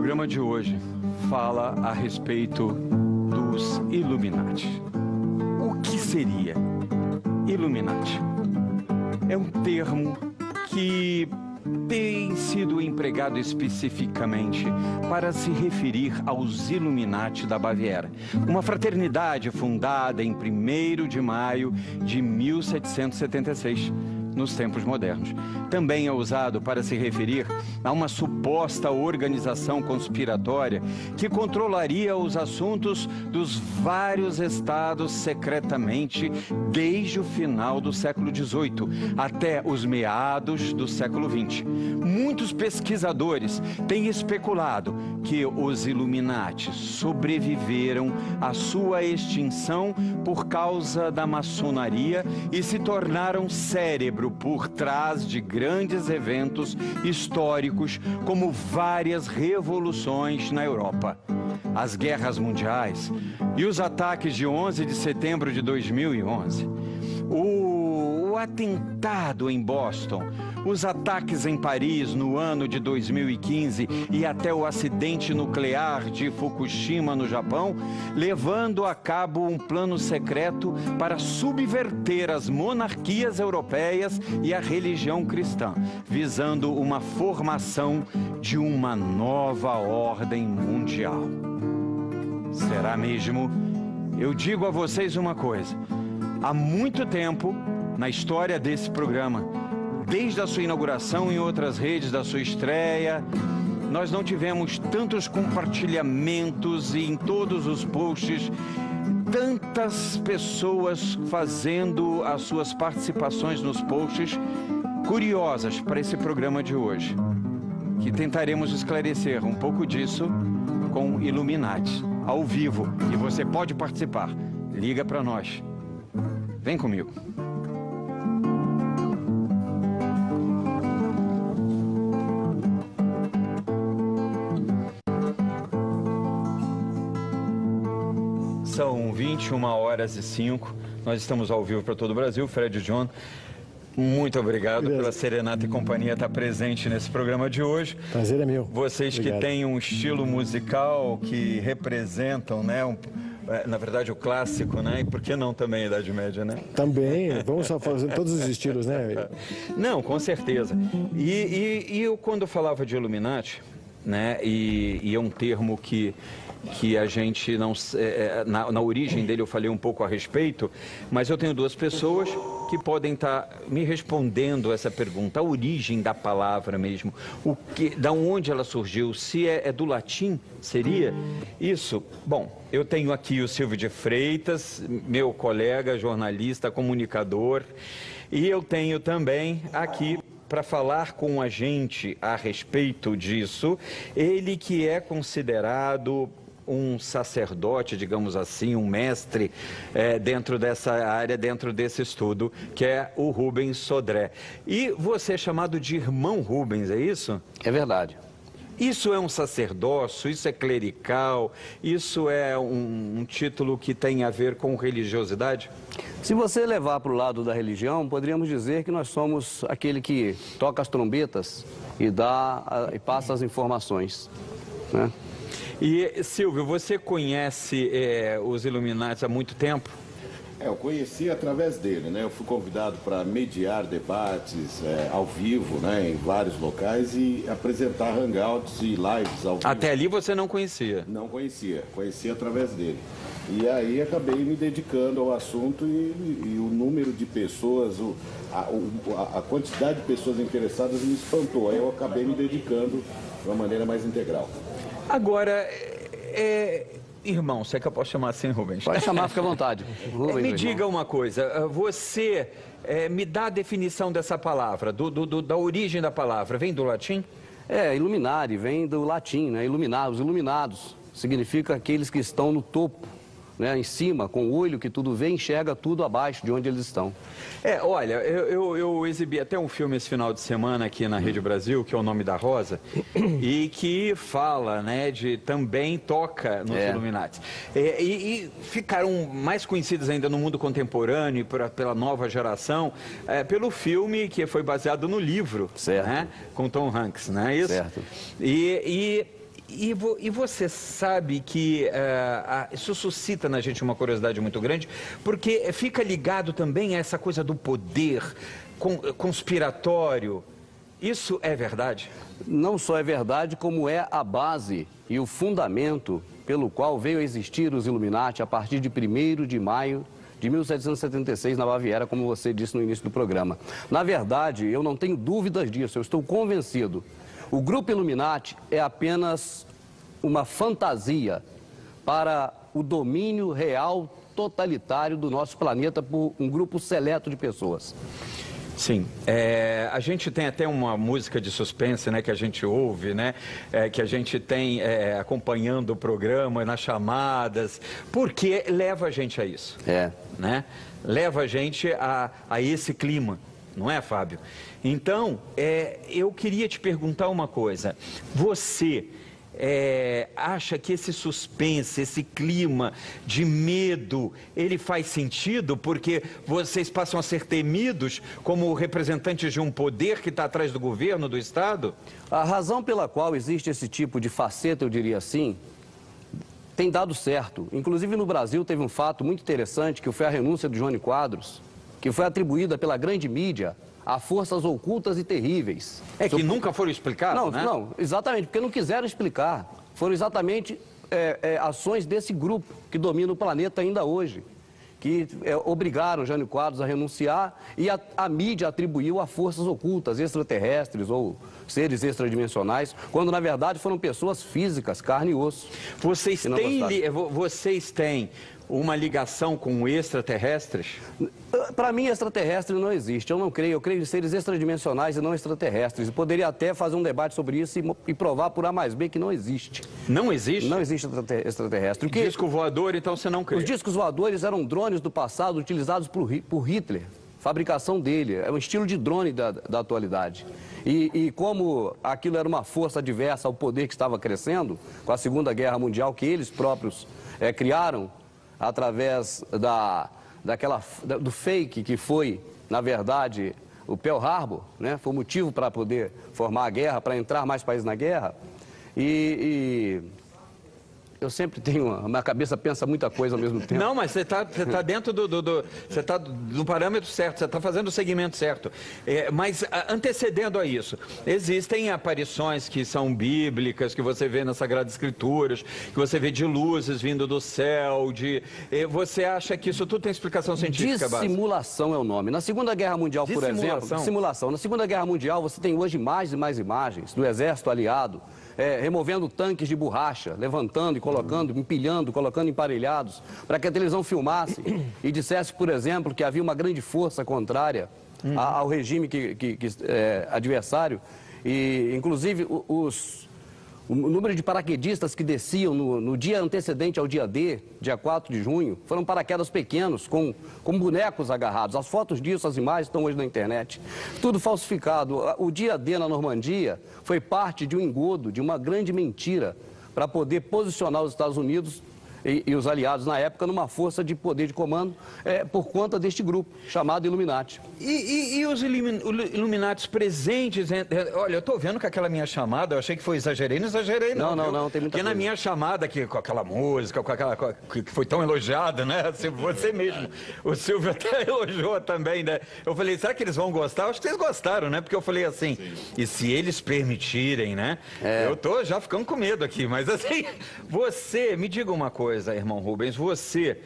programa de hoje fala a respeito dos Illuminati. O que seria Illuminati? É um termo que tem sido empregado especificamente para se referir aos Illuminati da Baviera, uma fraternidade fundada em 1º de maio de 1776, nos tempos modernos. Também é usado para se referir a uma suposta organização conspiratória que controlaria os assuntos dos vários estados secretamente desde o final do século XVIII até os meados do século XX. Muitos pesquisadores têm especulado que os Illuminati sobreviveram à sua extinção por causa da maçonaria e se tornaram cérebro por trás de grandes eventos históricos, como várias revoluções na Europa, as guerras mundiais e os ataques de 11 de setembro de 2011, o atentado em Boston, os ataques em Paris no ano de 2015 e até o acidente nuclear de Fukushima, no Japão, levando a cabo um plano secreto para subverter as monarquias europeias e a religião cristã, visando uma formação de uma nova ordem mundial. Será mesmo? Eu digo a vocês uma coisa: há muito tempo, na história desse programa, desde a sua inauguração em outras redes da sua estreia, nós não tivemos tantos compartilhamentos e em todos os posts, tantas pessoas fazendo as suas participações nos posts curiosas para esse programa de hoje, que tentaremos esclarecer um pouco disso com Illuminati, ao vivo, e você pode participar. Liga para nós. Vem comigo. São 21h05, nós estamos ao vivo para todo o Brasil. Fred e John, muito obrigado pela Serenata e Companhia estar presente nesse programa de hoje. Prazer é meu. Vocês que têm um estilo musical que representam, né, na verdade o clássico, né, e por que não também a Idade Média, né? Também, vamos só fazer todos os estilos, né? Não, com certeza. E eu, quando falava de Illuminati, né, e é um termo que a gente não... Na origem dele eu falei um pouco a respeito, mas eu tenho duas pessoas que podem estar me respondendo essa pergunta, a origem da palavra mesmo, da onde ela surgiu, se é do latim, seria isso? Bom, eu tenho aqui o Silvio de Freitas, meu colega, jornalista, comunicador, e eu tenho também aqui, para falar com a gente a respeito disso, ele que é considerado um sacerdote, digamos assim, um mestre dentro dessa área, dentro desse estudo, que é o Rubens Sodré. E você é chamado de irmão Rubens, é isso? É verdade. Isso é um sacerdócio, isso é clerical, isso é um título que tem a ver com religiosidade? Se você levar para o lado da religião, poderíamos dizer que nós somos aquele que toca as trombetas e passa as informações, né? E, Silvio, você conhece os Illuminati há muito tempo? Eu conheci através dele, né? Eu fui convidado para mediar debates ao vivo, né? Em vários locais e apresentar hangouts e lives ao vivo. Até ali você não conhecia? Não conhecia, conhecia através dele. E aí acabei me dedicando ao assunto e o número de pessoas, a quantidade de pessoas interessadas me espantou. Aí eu acabei me dedicando de uma maneira mais integral. Agora, irmão, se é que eu posso chamar assim, Rubens? Pode chamar, fica à vontade. Rubens, me diga uma coisa, você me dá a definição dessa palavra, da origem da palavra, vem do latim? Illuminare, vem do latim, né? Iluminar, os iluminados, significa aqueles que estão no topo, né? Em cima, com o olho que tudo vê, enxerga tudo abaixo de onde eles estão. Olha, eu exibi até um filme esse final de semana aqui na Rede Brasil, que é O Nome da Rosa, e que fala, né, também toca nos Illuminati. E ficaram mais conhecidos ainda no mundo contemporâneo, pela nova geração, pelo filme que foi baseado no livro, certo, né, com Tom Hanks, não é isso? Certo. E você sabe que isso suscita na gente uma curiosidade muito grande, porque fica ligado também a essa coisa do poder conspiratório. Isso é verdade? Não só é verdade, como é a base e o fundamento pelo qual veio a existir os Illuminati a partir de 1º de maio de 1776 na Baviera, como você disse no início do programa. Na verdade, eu não tenho dúvidas disso, eu estou convencido. O Grupo Illuminati é apenas uma fantasia para o domínio real totalitário do nosso planeta por um grupo seleto de pessoas. Sim, a gente tem até uma música de suspense, né, que a gente ouve, né, que a gente tem acompanhando o programa, nas chamadas, porque leva a gente a isso, né? Leva a gente a esse clima, não é, Fábio? Então, eu queria te perguntar uma coisa, você acha que esse suspense, esse clima de medo, ele faz sentido porque vocês passam a ser temidos como representantes de um poder que está atrás do governo, do Estado? A razão pela qual existe esse tipo de faceta, eu diria assim, tem dado certo. Inclusive no Brasil teve um fato muito interessante, que foi a renúncia do Jânio Quadros, que foi atribuída pela grande mídia a forças ocultas e terríveis. Que nunca foram explicadas, né? Não, exatamente, porque não quiseram explicar. Foram exatamente ações desse grupo que domina o planeta ainda hoje, que obrigaram Jânio Quadros a renunciar e a mídia atribuiu a forças ocultas, extraterrestres ou seres extradimensionais, quando na verdade foram pessoas físicas, carne e osso. Vocês têm uma ligação com extraterrestres? Para mim, extraterrestre não existe. Eu não creio. Eu creio em seres extradimensionais e não extraterrestres. Eu poderia até fazer um debate sobre isso e provar por A mais B que não existe. Não existe? Não existe extraterrestre. Disco voador, então você não crê? Os discos voadores eram drones do passado utilizados por Hitler. Fabricação dele. É um estilo de drone da atualidade. E como aquilo era uma força adversa ao poder que estava crescendo, com a Segunda Guerra Mundial, que eles próprios criaram, através do fake que foi, na verdade, o Pearl Harbor, né? Foi o motivo para poder formar a guerra, para entrar mais países na guerra. Eu sempre tenho, a minha cabeça pensa muita coisa ao mesmo tempo. Não, mas você tá dentro você tá do parâmetro certo, você está fazendo o segmento certo. Mas antecedendo a isso, existem aparições que são bíblicas, que você vê nas Sagradas Escrituras, que você vê de luzes vindo do céu, você acha que isso tudo tem explicação científica básica? Dissimulação é o nome. Na Segunda Guerra Mundial, por exemplo, simulação. Na Segunda Guerra Mundial, você tem hoje mais e mais imagens do exército aliado, removendo tanques de borracha, levantando e colocando, empilhando, colocando emparelhados, para que a televisão filmasse e dissesse, por exemplo, que havia uma grande força contrária ao regime adversário. E, inclusive, o número de paraquedistas que desciam no dia antecedente ao dia D, dia 4 de junho, foram paraquedas pequenos, com bonecos agarrados. As fotos disso, as imagens estão hoje na internet. Tudo falsificado. O dia D na Normandia foi parte de um engodo, de uma grande mentira, para poder posicionar os Estados Unidos e os aliados na época numa força de poder de comando por conta deste grupo chamado Illuminati. E os Illuminatis presentes? Olha, eu estou vendo que aquela minha chamada, eu achei que exagerei, não exagerei não. Não, tem muita coisa. Porque na minha chamada, com aquela música, que foi tão elogiada, né? Você mesmo, o Silvio até elogiou também, né? Eu falei, será que eles vão gostar? Eu acho que eles gostaram, né? Porque eu falei assim, e se eles permitirem, né? Eu tô já ficando com medo aqui, mas assim, me diga uma coisa, irmão Rubens, você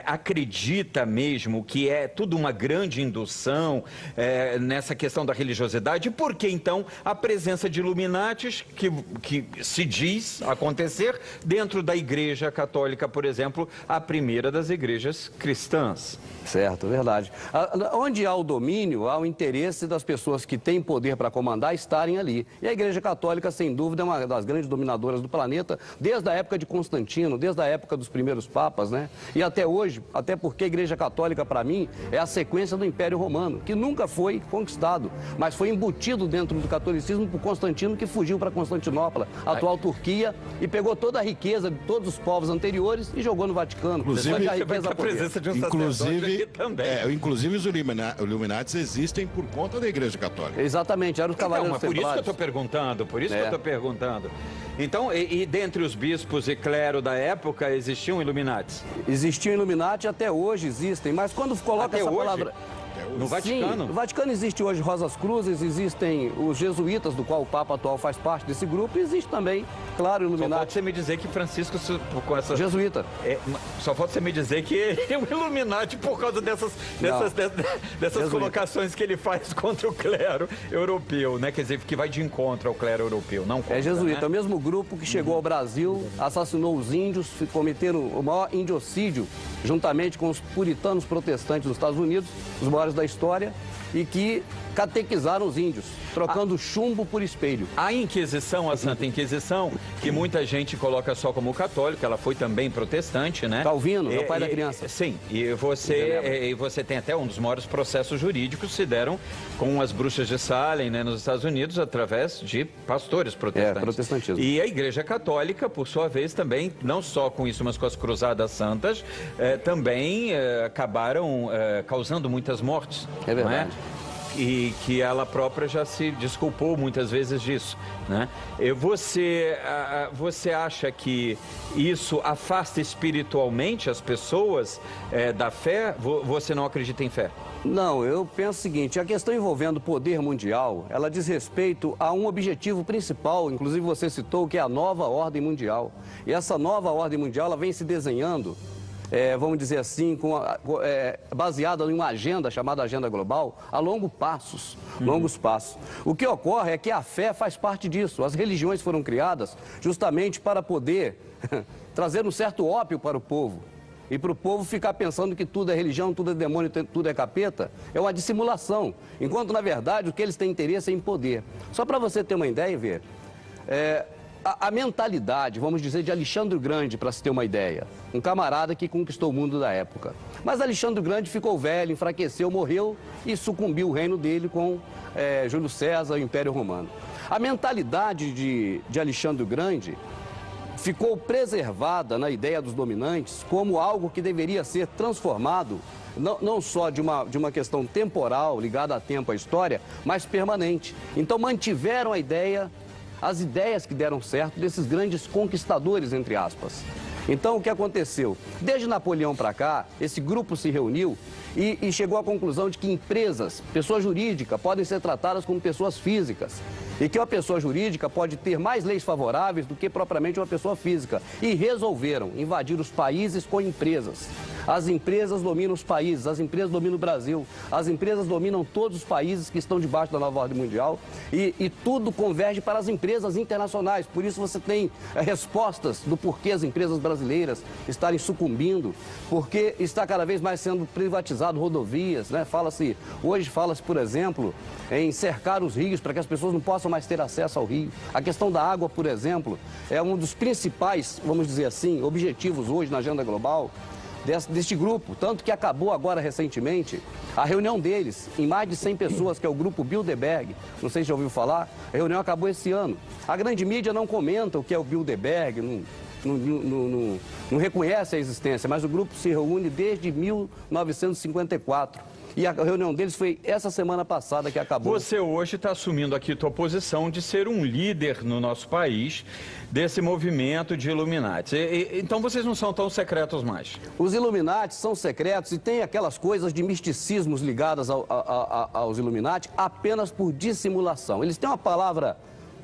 acredita mesmo que é tudo uma grande indução nessa questão da religiosidade? E por que então a presença de Illuminatis que se diz acontecer dentro da Igreja Católica, por exemplo, a primeira das igrejas cristãs? Certo, verdade. Onde há o domínio, há o interesse das pessoas que têm poder para comandar estarem ali. E a Igreja Católica, sem dúvida, é uma das grandes dominadoras do planeta, desde a época de Constantino, desde a época dos primeiros papas, né? E até hoje, até porque a Igreja Católica, para mim, é a sequência do Império Romano, que nunca foi conquistado, mas foi embutido dentro do catolicismo por Constantino, que fugiu para Constantinopla, a atual Turquia, e pegou toda a riqueza de todos os povos anteriores e jogou no Vaticano. Inclusive, a presença de um sacerdote também. Inclusive os Illuminatis existem por conta da Igreja Católica. Exatamente, eram os cavaleiros Templários. Por isso que eu estou perguntando, Então, e dentre os bispos e clero da época, existiam Illuminatis? Existiam Illuminati, até hoje existem, mas quando coloca até essa hoje? palavra... No Vaticano? Sim, no Vaticano existe hoje Rosas Cruzes, existem os jesuítas, do qual o Papa atual faz parte desse grupo, e existe também, claro, o Illuminati. Só falta você me dizer que Francisco, com essa... Jesuíta. Só falta você me dizer que ele é um Illuminati por causa dessas colocações que ele faz contra o clero europeu, né? Quer dizer, que vai de encontro ao clero europeu, não contra, é jesuíta, né? É o mesmo grupo que chegou ao Brasil, assassinou os índios, cometeram o maior indiocídio, juntamente com os puritanos protestantes nos Estados Unidos, os maiores da história, e que catequizaram os índios, trocando chumbo por espelho. A Inquisição, a Santa Inquisição, que muita gente coloca só como católica, ela foi também protestante, né? Calvino, é o pai da criança. Sim, e você tem até um dos maiores processos jurídicos que se deram com as bruxas de Salem, né, nos Estados Unidos, através de pastores protestantes. Protestantismo. E a Igreja Católica, por sua vez, também, não só com isso, mas com as Cruzadas Santas, também acabaram causando muitas mortes. É verdade. Não é? E que ela própria já se desculpou muitas vezes disso, né? Você acha que isso afasta espiritualmente as pessoas da fé? Você não acredita em fé? Não, eu penso o seguinte, a questão envolvendo o poder mundial, ela diz respeito a um objetivo principal, inclusive você citou, que é a nova ordem mundial. E essa nova ordem mundial, ela vem se desenhando, vamos dizer assim, baseada em uma agenda chamada Agenda Global, a longos passos. O que ocorre é que a fé faz parte disso. As religiões foram criadas justamente para poder trazer um certo ópio para o povo. E para o povo ficar pensando que tudo é religião, tudo é demônio, tudo é capeta, é uma dissimulação. Enquanto, na verdade, o que eles têm interesse é em poder. Só para você ter uma ideia, ver, a mentalidade, vamos dizer, de Alexandre o Grande, para se ter uma ideia. Um camarada que conquistou o mundo da época. Mas Alexandre o Grande ficou velho, enfraqueceu, morreu e sucumbiu o reino dele com Júlio César e o Império Romano. A mentalidade de Alexandre o Grande ficou preservada na ideia dos dominantes como algo que deveria ser transformado, não só de uma questão temporal, ligada a tempo, à história, mas permanente. Então mantiveram as ideias que deram certo desses grandes conquistadores, entre aspas. Então, o que aconteceu? Desde Napoleão para cá, esse grupo se reuniu e chegou à conclusão de que empresas, pessoa jurídica, podem ser tratadas como pessoas físicas. E que uma pessoa jurídica pode ter mais leis favoráveis do que propriamente uma pessoa física. E resolveram invadir os países com empresas. As empresas dominam os países, as empresas dominam o Brasil, as empresas dominam todos os países que estão debaixo da nova ordem mundial e tudo converge para as empresas internacionais. Por isso você tem respostas do porquê as empresas brasileiras estarem sucumbindo, porque está cada vez mais sendo privatizado rodovias, né? Hoje fala-se, por exemplo, em cercar os rios para que as pessoas não possam mais ter acesso ao rio. A questão da água, por exemplo, é um dos principais, vamos dizer assim, objetivos hoje na agenda global deste grupo, tanto que acabou agora recentemente a reunião deles, em mais de 100 pessoas, que é o grupo Bilderberg, não sei se já ouviu falar, a reunião acabou esse ano. A grande mídia não comenta o que é o Bilderberg, não reconhece a existência, mas o grupo se reúne desde 1954. E a reunião deles foi essa semana passada que acabou. Você hoje está assumindo aqui tua posição de ser um líder no nosso país desse movimento de Illuminati. Então vocês não são tão secretos mais. Os Illuminati são secretos e tem aquelas coisas de misticismos ligadas aos Illuminati apenas por dissimulação. Eles têm uma palavra...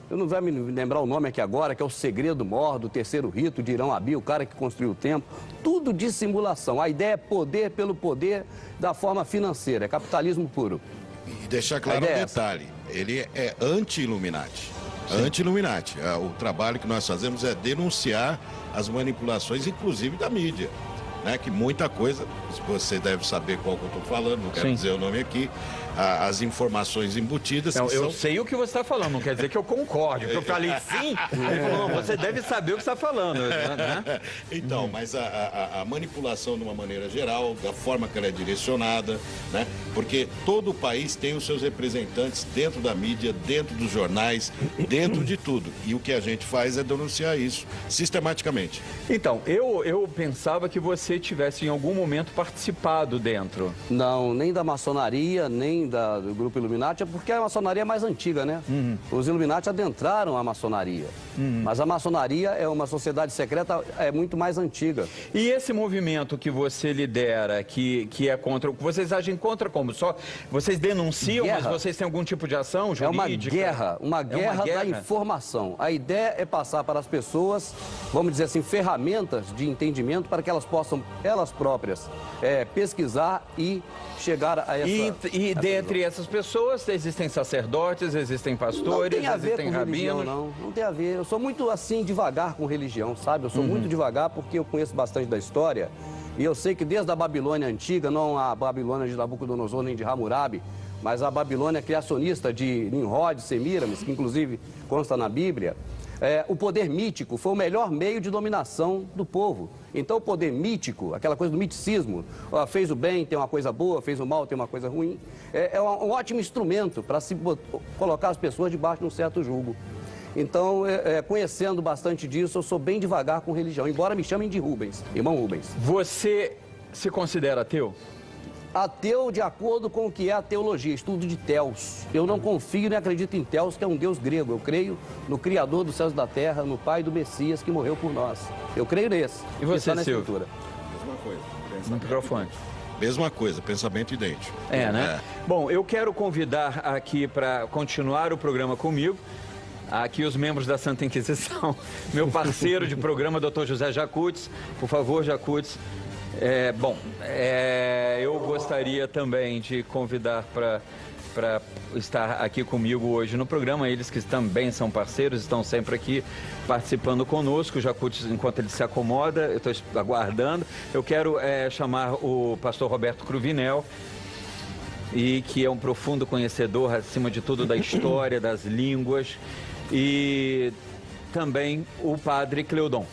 Eu não vou me lembrar o nome aqui agora, que é o segredo maior do terceiro rito de Irão Abi, o cara que construiu o templo. Tudo de simulação. A ideia é poder pelo poder da forma financeira, é capitalismo puro. E deixar claro um detalhe, ele é anti-Illuminati. Anti-Illuminati. O trabalho que nós fazemos é denunciar as manipulações, inclusive da mídia. né, que muita coisa, você deve saber qual que eu estou falando, não quero dizer o nome aqui, as informações embutidas. Não, eu sei o que você está falando, não quer dizer que eu concorde. Porque eu falei sim, ele falou, não, você deve saber o que está falando. Né? Então, mas a manipulação de uma maneira geral, da forma que ela é direcionada, né? Porque todo o país tem os seus representantes dentro da mídia, dentro dos jornais, dentro de tudo. E o que a gente faz é denunciar isso sistematicamente. Então, eu pensava que você tivesse em algum momento participado dentro. Não, nem da maçonaria, nem do Grupo Illuminati, é porque a maçonaria é mais antiga, né? Os Illuminati adentraram a maçonaria. Mas a maçonaria é uma sociedade secreta muito mais antiga. E esse movimento que você lidera, que é contra... Vocês agem contra como? Só vocês denunciam, guerra. Mas vocês têm algum tipo de ação jurídica? É uma guerra da informação. A ideia é passar para as pessoas, vamos dizer assim, ferramentas de entendimento para que elas possam, elas próprias, pesquisar e chegar a essa... E dentre essas pessoas existem sacerdotes, existem pastores, existem rabinos? Não tem a ver. Eu sou muito assim devagar com religião, sabe? Eu sou muito devagar porque eu conheço bastante da história e eu sei que desde a Babilônia antiga, não a Babilônia de Nabucodonosor nem de Hammurabi, mas a Babilônia criacionista de Nimrod, Semiramis, que inclusive consta na Bíblia, o poder mítico foi o melhor meio de dominação do povo. Então o poder mítico, aquela coisa do miticismo, fez o bem, tem uma coisa boa, fez o mal, tem uma coisa ruim, é um ótimo instrumento para se colocar as pessoas debaixo de um certo julgo. Então, conhecendo bastante disso, eu sou bem devagar com religião, embora me chamem de Rubens, irmão Rubens. Você se considera ateu? Ateu de acordo com o que é a teologia, estudo de Theos. Eu não confio nem acredito em Theos, que é um deus grego. Eu creio no Criador dos céus e da terra, no Pai do Messias que morreu por nós. Eu creio nesse. E você, Silvio? Mesma coisa. No microfone. Mesma coisa, pensamento idêntico. Né? Bom, eu quero convidar aqui para continuar o programa comigo, aqui os membros da Santa Inquisição, meu parceiro de programa, Dr. José Jacutes. Por favor, Jacutes. Eu gostaria também de convidar para estar aqui comigo hoje no programa, eles que também são parceiros, estão sempre aqui participando conosco. O Jacutes, enquanto ele se acomoda, eu estou aguardando. Eu quero chamar o pastor Roberto Cruvinel, e que é um profundo conhecedor, acima de tudo, da história, das línguas, e também o padre Cleudon,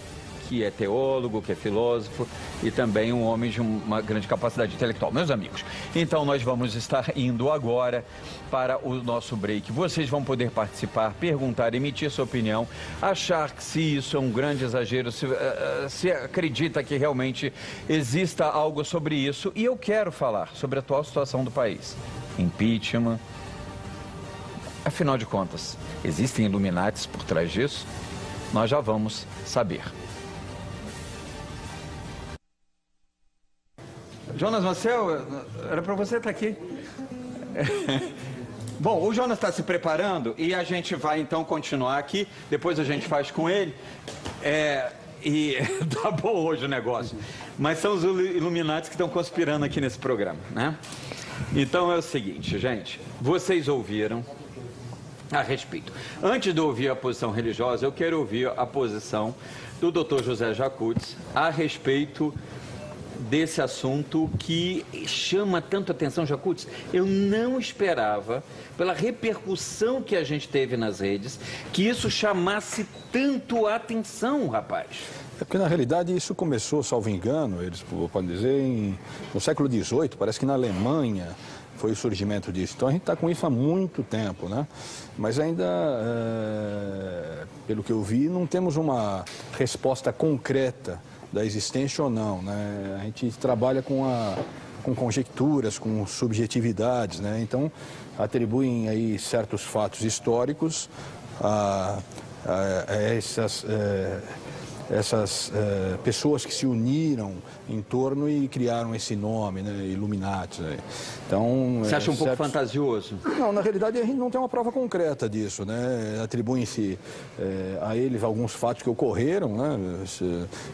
que é teólogo, que é filósofo e também um homem de uma grande capacidade intelectual. Meus amigos, então nós vamos estar indo agora para o nosso break. Vocês vão poder participar, perguntar, emitir sua opinião, achar que se isso é um grande exagero, se acredita que realmente exista algo sobre isso. E eu quero falar sobre a atual situação do país. Impeachment. Afinal de contas, existem Illuminatis por trás disso? Nós já vamos saber. Jonas Marcel, era para você estar aqui. Bom, o Jonas está se preparando e a gente vai então continuar aqui. Depois a gente faz com ele. E tá bom hoje o negócio. Mas são os Illuminati que estão conspirando aqui nesse programa, né? Então é o seguinte, gente. Vocês ouviram a respeito. Antes de ouvir a posição religiosa, eu quero ouvir a posição do Dr. José Jacutes a respeito desse assunto que chama tanto atenção, Jacutes. Eu não esperava, pela repercussão que a gente teve nas redes, que isso chamasse tanto a atenção, rapaz. É porque, na realidade, isso começou, salvo engano, eles podem dizer, no século XVIII, parece que na Alemanha foi o surgimento disso. Então, a gente está com isso há muito tempo, né? Mas ainda, pelo que eu vi, não temos uma resposta concreta da existência ou não, né? A gente trabalha com conjecturas, com subjetividades, né? Então, atribuem aí certos fatos históricos a essas pessoas que se uniram em torno e criaram esse nome, né, Illuminati. Né? Então, você acha um pouco fantasioso? Não, na realidade a gente não tem uma prova concreta disso, né? Atribuem-se a eles alguns fatos que ocorreram, né?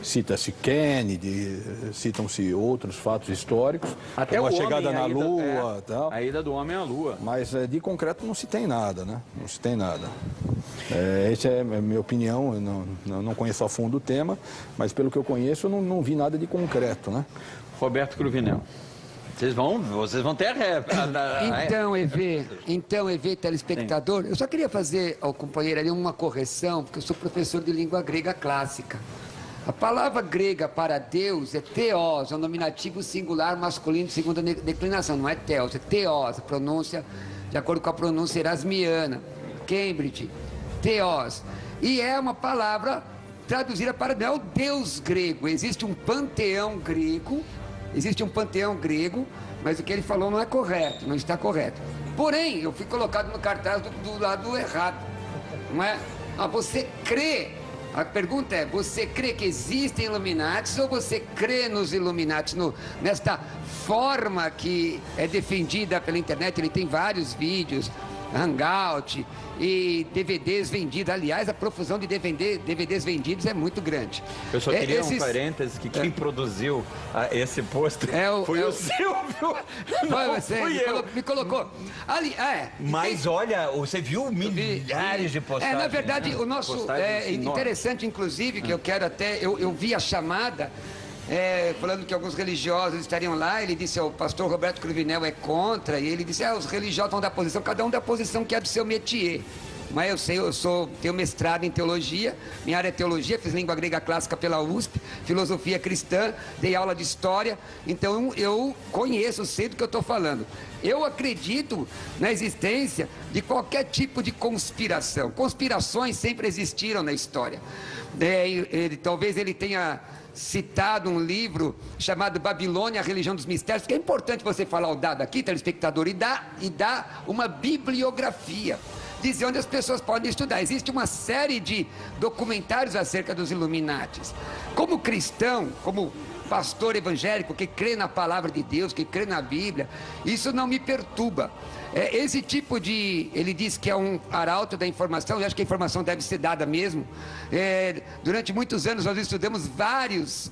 Cita-se Kennedy, citam-se outros fatos históricos, até como a chegada na Lua, tal. A ida do homem à Lua. Mas de concreto não se tem nada, né? Não se tem nada. Essa é a minha opinião, eu não conheço a fundo o tema, mas pelo que eu conheço, eu não vi nada de concreto, né? Roberto Cruvinel. Vocês vão ter Então, EV, telespectador, eu só queria fazer ao companheiro ali uma correção, porque eu sou professor de língua grega clássica. A palavra grega para Deus é theos, é um nominativo singular masculino de segunda declinação, não é theos, é theos, a pronúncia, de acordo com a pronúncia erasmiana, Cambridge, theos. E é uma palavra traduzida para não é o Deus grego, existe um panteão grego, mas o que ele falou não é correto, não está correto. Porém, eu fui colocado no cartaz do lado errado, não é? Você crê, a pergunta é, você crê que existem Illuminatis ou você crê nos Illuminatis, nesta forma que é defendida pela internet? Ele tem vários vídeos, Hangout e DVDs vendidos. Aliás, a profusão de DVDs vendidos é muito grande. Eu só queria um parênteses, que quem produziu esse post foi o Silvio. Não fui eu. Me colocou. Mas olha, você viu milhares de postagens. Na verdade, o nosso... É interessante, inclusive, que eu quero até... Eu vi a chamada... falando que alguns religiosos estariam lá, ele disse, o pastor Roberto Cruvinel é contra, e ele disse, os religiosos vão dar posição, cada um dá a posição que é do seu métier. Mas tenho mestrado em teologia, minha área é teologia, fiz língua grega clássica pela USP, filosofia cristã, dei aula de história, então eu conheço, sei do que eu estou falando. Eu acredito na existência de qualquer tipo de conspiração. Conspirações sempre existiram na história. Talvez ele tenha citado um livro chamado Babilônia, a Religião dos Mistérios, que é importante você falar o dado aqui, telespectador, e dar uma bibliografia, dizer onde as pessoas podem estudar. Existe uma série de documentários acerca dos Illuminatis. Como cristão, como pastor evangélico que crê na palavra de Deus, que crê na Bíblia, isso não me perturba. Esse tipo de... Ele diz que é um arauto da informação, eu acho que a informação deve ser dada mesmo. Durante muitos anos nós estudamos várias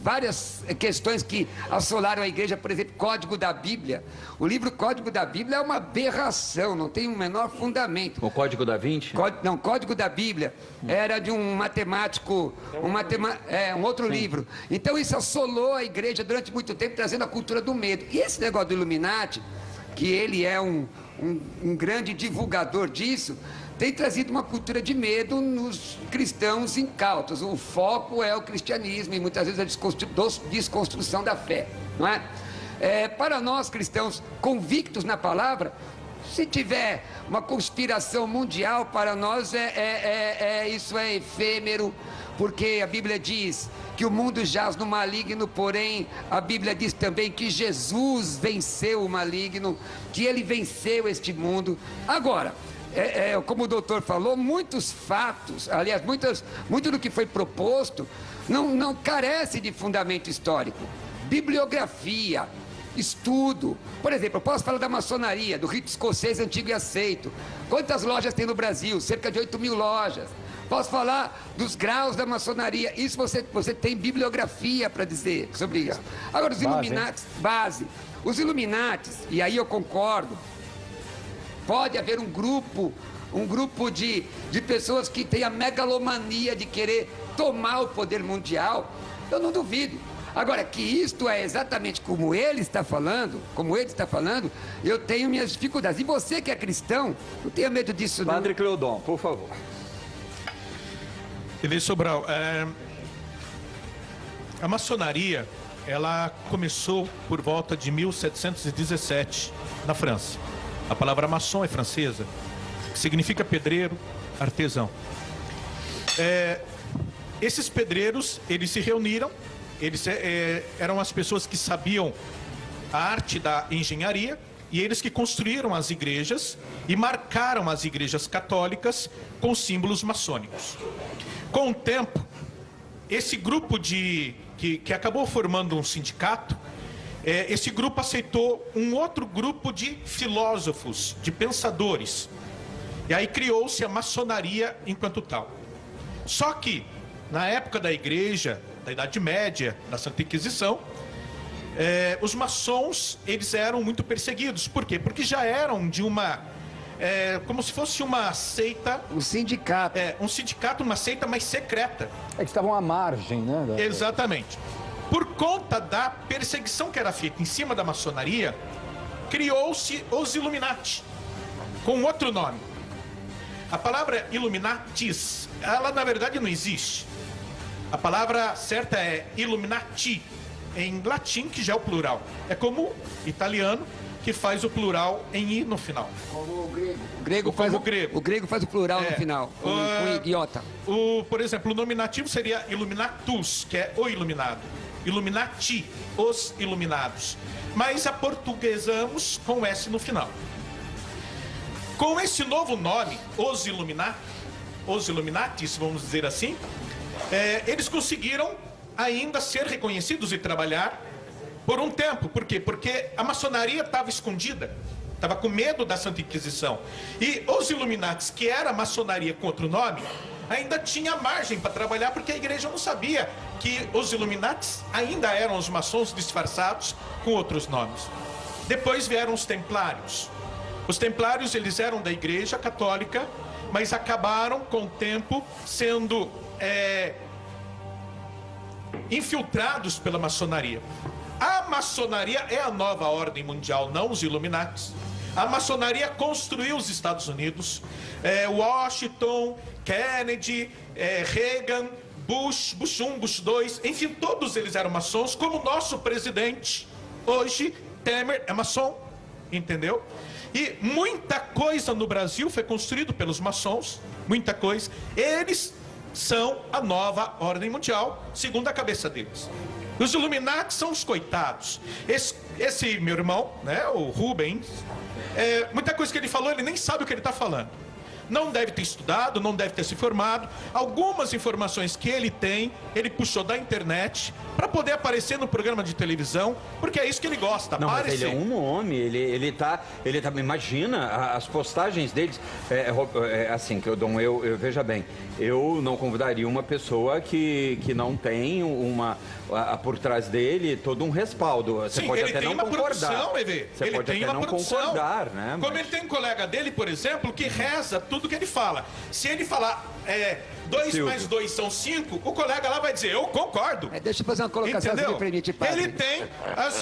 questões que assolaram a igreja, por exemplo, Código da Bíblia. O livro Código da Bíblia é uma aberração, não tem o menor fundamento. O Código da Vinci? Não, Código da Bíblia era de um matemático, um outro livro. Então isso assolou a igreja durante muito tempo, trazendo a cultura do medo. E esse negócio do Illuminati, que ele é um grande divulgador disso, tem trazido uma cultura de medo nos cristãos incautos. O foco é o cristianismo e muitas vezes a desconstrução da fé, não é? Para nós cristãos convictos na palavra, se tiver uma conspiração mundial, para nós isso é efêmero, porque a Bíblia diz que o mundo jaz no maligno, porém a Bíblia diz também que Jesus venceu o maligno, que ele venceu este mundo. Agora, como o doutor falou, muitos fatos, aliás, muito do que foi proposto não carece de fundamento histórico, bibliografia, estudo. Por exemplo, eu posso falar da maçonaria, do rito escocês antigo e aceito. Quantas lojas tem no Brasil? Cerca de 8.000 lojas. Posso falar dos graus da maçonaria. Isso você tem bibliografia para dizer sobre isso. Agora, os Illuminatis, base. Os Illuminatis, e aí eu concordo, pode haver um grupo de pessoas que tem a megalomania de querer tomar o poder mundial. Eu não duvido. Agora, que isto é exatamente como ele está falando, eu tenho minhas dificuldades. E você que é cristão, não tenha medo disso, não. Padre Cleodon, por favor. Ele Sobral, a maçonaria, ela começou por volta de 1717 na França. A palavra maçom é francesa, que significa pedreiro, artesão. Esses pedreiros, eles se reuniram, eles eram as pessoas que sabiam a arte da engenharia, e eles que construíram as igrejas e marcaram as igrejas católicas com símbolos maçônicos. Com o tempo, esse grupo que acabou formando um sindicato, esse grupo aceitou um outro grupo de filósofos, de pensadores. E aí criou-se a maçonaria enquanto tal. Só que, na época da igreja, da Idade Média, da Santa Inquisição, os maçons, eles eram muito perseguidos. Por quê? Porque já eram de uma como se fosse uma seita. Um sindicato. Um sindicato, uma seita, mas secreta. É que estavam à margem, né? Exatamente. Por conta da perseguição que era feita em cima da maçonaria, criou-se os Illuminati, com outro nome. A palavra Illuminatis, ela na verdade não existe. A palavra certa é Illuminati, em latim, que já é o plural. É como o italiano, que faz o plural em I no final. Como o grego. O grego faz o plural no final, com iota. Por exemplo, o nominativo seria Illuminatus, que é o iluminado. Illuminati, os iluminados. Mas aportuguesamos com S no final. Com esse novo nome, os Illuminatis, vamos dizer assim, eles conseguiram ainda ser reconhecidos e trabalhar por um tempo. Por quê? Porque a maçonaria estava escondida, estava com medo da Santa Inquisição. E os Illuminatis, que era a maçonaria com outro nome, ainda tinha margem para trabalhar, porque a igreja não sabia que os Illuminatis ainda eram os maçons disfarçados com outros nomes. Depois vieram os Templários. Os Templários, eles eram da Igreja Católica, mas acabaram com o tempo sendo infiltrados pela maçonaria. A maçonaria é a nova ordem mundial, não os Illuminatis. A maçonaria construiu os Estados Unidos, Washington, Kennedy, Reagan, Bush 1, Bush 2, enfim, todos eles eram maçons, como o nosso presidente, hoje, Temer, é maçom, entendeu? E muita coisa no Brasil foi construído pelos maçons, muita coisa. Eles são a nova ordem mundial, segundo a cabeça deles. Os Illuminati são os coitados. Esse meu irmão, né, o Rubens, muita coisa que ele falou, ele nem sabe o que ele está falando. Não deve ter estudado, não deve ter se formado. Algumas informações que ele tem, ele puxou da internet para poder aparecer no programa de televisão, porque é isso que ele gosta. Não, mas ele é um nome, ele tá, imagina as postagens deles, assim, que eu veja bem, eu não convidaria uma pessoa que não tem por trás dele todo um respaldo. Você pode até não concordar. Você pode até não concordar, né? Como ele tem um colega dele, por exemplo, que reza tudo que ele fala. Se ele falar 2 mais 2 são 5, o colega lá vai dizer, eu concordo. Deixa eu fazer uma colocação, se me permite, padre. Ele tem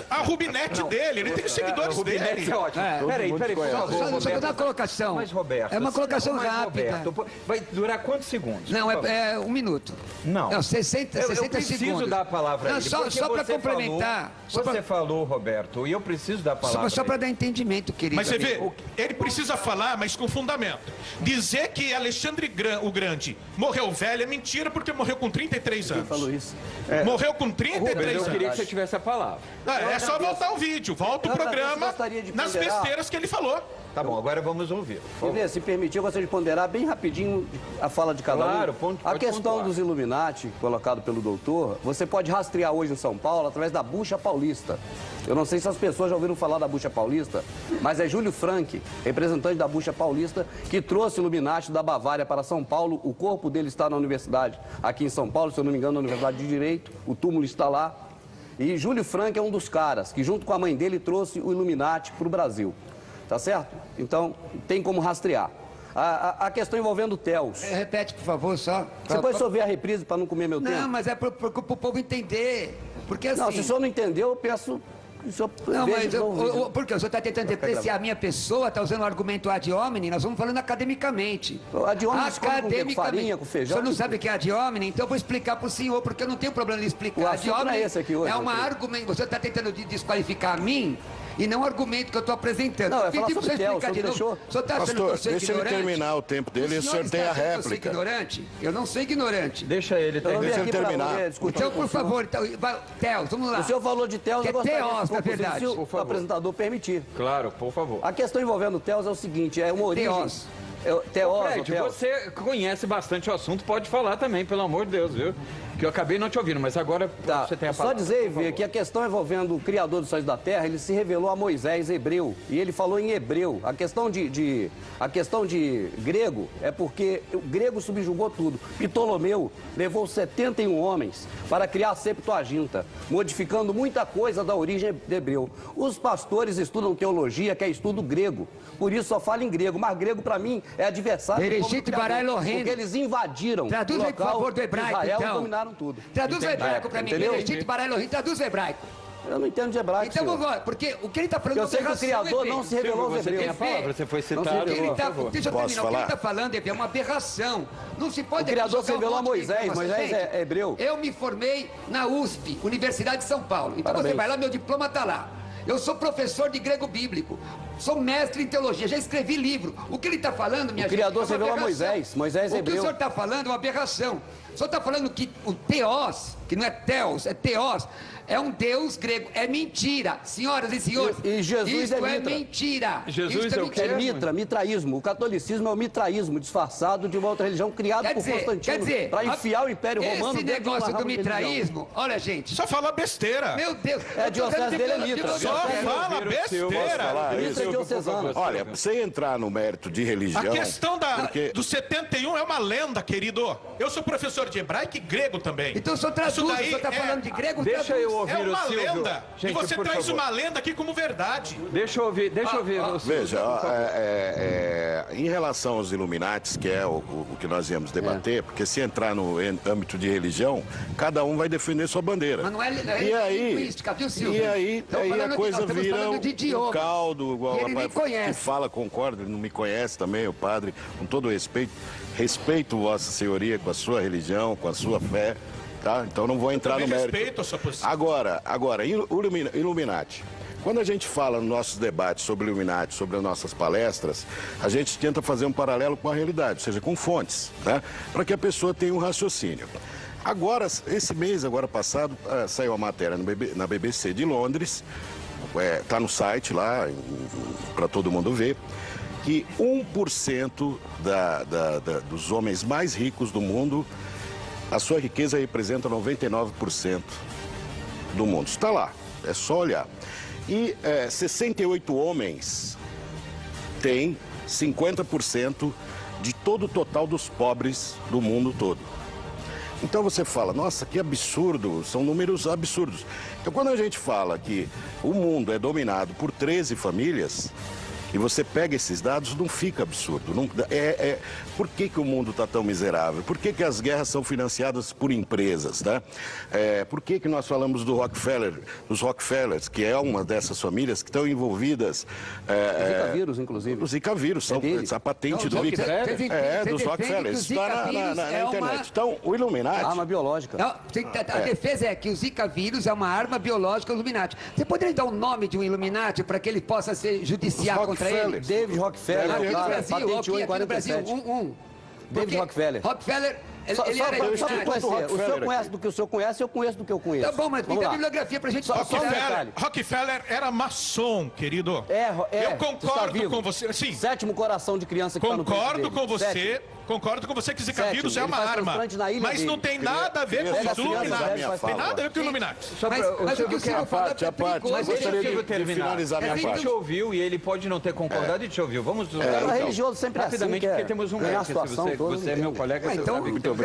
a Rubinete dele, ele tem os seguidores dele. É ótimo. Peraí, por favor. Só dar uma colocação. Mas, Roberto, é uma colocação rápida. Roberto, vai durar quantos segundos? Não, é 1 minuto. Não. 60 segundos. Eu preciso dar a palavra a ele. Só para complementar. Você falou, Roberto, e eu preciso dar a palavra. Só para dar entendimento, querido. Mas você vê, ele precisa falar, mas com fundamento. Dizer que Alexandre o Grande morreu velho é mentira, porque morreu com 33 anos. Quem falou isso? Morreu com 33 anos. Eu queria que você tivesse a palavra. É só voltar o vídeo, volta o programa nas besteiras que ele falou. Tá bom, agora vamos ouvir. Se permitir, eu gostaria de ponderar bem rapidinho a fala de cada um. A questão dos Illuminati, colocado pelo doutor, você pode rastrear hoje em São Paulo através da Bucha Paulista. Eu não sei se as pessoas já ouviram falar da Bucha Paulista, mas é Júlio Frank, representante da Bucha Paulista, que trouxe o Illuminati da Bavária para São Paulo. O corpo dele está na universidade aqui em São Paulo, se eu não me engano, na Universidade de Direito. O túmulo está lá. E Júlio Frank é um dos caras que, junto com a mãe dele, trouxe o Illuminati para o Brasil. Tá certo? Então, tem como rastrear. A questão envolvendo o Theos. Repete, por favor, só. Você pode só ver a reprise para não comer meu tempo? Não, mas é para o povo entender. Porque assim... Não, se o senhor não entendeu, eu peço... Não, mas porque o senhor está tentando depreciar a minha pessoa, está usando o argumento ad hominem, nós vamos falando academicamente. Ad hominem com farinha, com feijão. O senhor não sabe o que é ad hominem? Então eu vou explicar para o senhor, porque eu não tenho problema em explicar. O assunto não é esse aqui hoje. É uma argumento, você está tentando desqualificar a mim e não o argumento que eu estou apresentando. Não, é falar sobre Theos, você deixou. O senhor está achando que eu sou deixa ignorante? ele terminar o tempo dele e o senhor tem a réplica. Eu sou ignorante? Eu não sou ignorante. Deixa ele terminar. Então, por favor, Theos, vamos lá. O senhor falou de Theos, eu gostaria Theos, na verdade. Se o apresentador permitir. Claro, por favor. A questão envolvendo o Theos é o seguinte, é uma origem... Fred, você conhece bastante o assunto, pode falar também, pelo amor de Deus, viu? Que eu acabei não te ouvindo, mas agora você tem a palavra. Só dizer, Ivê, que a questão envolvendo o Criador dos céus e da terra, ele se revelou a Moisés, hebreu, e ele falou em hebreu. A questão de grego é porque o grego subjugou tudo. Ptolomeu levou 71 homens para criar a Septuaginta, modificando muita coisa da origem hebreu. Os pastores estudam teologia, que é estudo grego, por isso só fala em grego, mas grego para mim é adversário do povo do Criador, porque eles invadiram Traduz aí, por favor, do hebraico, Israel, então. Dominaram tudo. Traduz o hebraico para mim. Bereshit bara Elohim, traduz o hebraico. Eu não entendo de hebraico, então vamos lá, porque o que ele está falando... Eu sei que o Criador não se revelou aos hebreus. Tem a palavra, você foi citado, deixa eu por favor. terminar. O que ele está falando é uma aberração. Não se pode... O Criador se revelou a Moisés. Moisés é hebreu. Eu me formei na USP, Universidade de São Paulo. Então Parabéns. Você vai lá, meu diploma está lá. Eu sou professor de grego bíblico. Sou mestre em teologia, já escrevi livro. O que ele está falando, minha gente, o Criador se revelou a Moisés. Moisés é hebreu. O que o senhor está falando é uma aberração. O senhor está falando que o Theos, que não é Theos, é Theos, é um Deus grego. É mentira, senhoras e senhores. E Jesus isso é mitra. Mentira. Jesus é o quê? É mitra, mitraísmo. O catolicismo é o mitraísmo disfarçado de uma outra religião criada por Constantino para enfiar o Império Romano. Esse negócio do mitraísmo, olha, gente. Só fala besteira. Meu Deus. É, a diocese dele é mitra. Só fala besteira. Olha, sem entrar no mérito de religião... A questão do 71 é uma lenda, querido. Eu sou professor de hebraico e grego também. Então o senhor traduz, o senhor está falando de grego? Deixa eu ouvir o Silvio. É uma lenda. Gente, e você traz uma lenda aqui como verdade. Deixa eu ouvir o Silvio. Veja, em relação aos Illuminatis, que é o que nós íamos debater, porque se entrar no âmbito de religião, cada um vai defender sua bandeira. Mas não é linguística, viu, Silvio? E aí a coisa vira um caldo, igual o rapaz que fala, concorda, ele não me conhece também, o padre, com todo respeito. Respeito Vossa Senhoria com a sua religião, com a sua fé, tá? Então não vou entrar no mérito. Respeito a sua posição. Agora, Illuminati. Quando a gente fala nos nossos debates sobre Illuminati, sobre as nossas palestras, a gente tenta fazer um paralelo com a realidade, ou seja, com fontes, né? Para que a pessoa tenha um raciocínio. Agora, esse mês, agora passado, saiu a matéria na BBC de Londres, está no site lá, para todo mundo ver, que 1% dos homens mais ricos do mundo, a sua riqueza representa 99% do mundo. Está lá, é só olhar. E 68 homens têm 50% de todo o total dos pobres do mundo todo. Então você fala, nossa, que absurdo, são números absurdos. Então quando a gente fala que o mundo é dominado por 13 famílias, e você pega esses dados, não fica absurdo. Por que o mundo está tão miserável? Por que as guerras são financiadas por empresas? Né? Por que nós falamos dos Rockefellers, que é uma dessas famílias que estão envolvidas... Os Zika vírus, inclusive. Os Zika vírus, são a patente dos Rockefellers. Isso está na internet. Então, o Illuminati... Arma biológica. Não, a defesa é que o Zika vírus é uma arma biológica Illuminati. Você poderia dar o nome de um Illuminati para que ele possa ser judiciado contra ele? David Rockefeller, aqui no Brasil, patenteou em 47. David Rockefeller. Rockefeller, ele era só para conhecer. O senhor conhece do que o senhor conhece, eu conheço do que eu conheço. Tá bom, mas tem a bibliografia pra gente... Rockefeller era maçom, querido. Eu concordo com você. Sim. Sétimo coração de criança que concordo com você. Concordo com você que Zika vírus é uma arma. Mas não tem nada a ver com os Illuminati. Tem nada a ver com o Illuminati. Mas o que o senhor fala é perigoso. Mas deixa eu terminar. Finalizar minha parte. A gente te ouviu e ele pode não ter concordado e te ouviu. Vamos religioso sempre rapidamente, porque temos um mestre. Você é meu colega, você sabe. Muito obrigado.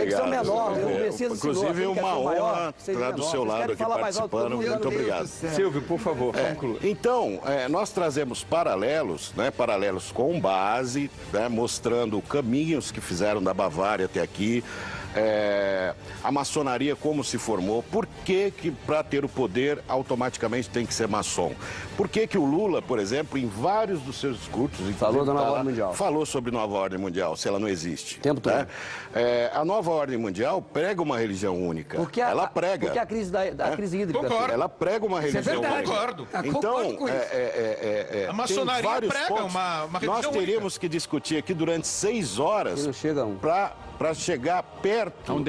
Inclusive, uma honra estar do seu lado aqui participando. Muito obrigado. Silvio, por favor, conclua. Então, nós trazemos paralelos, né, paralelos com base, né, mostrando caminhos que fizeram da Bavária até aqui, a maçonaria como se formou, por que para ter o poder automaticamente tem que ser maçom? Por que o Lula, por exemplo, em vários dos seus discursos, falou da nova ordem mundial, falou sobre nova ordem mundial, se ela não existe? Tempo todo. A nova ordem mundial prega uma religião única. Ela prega. Porque a crise da crise hídrica. Concordo. Ela prega uma religião única. Concordo. Então, a maçonaria prega uma religião única. Nós teríamos que discutir aqui durante 6 horas para chegar perto a um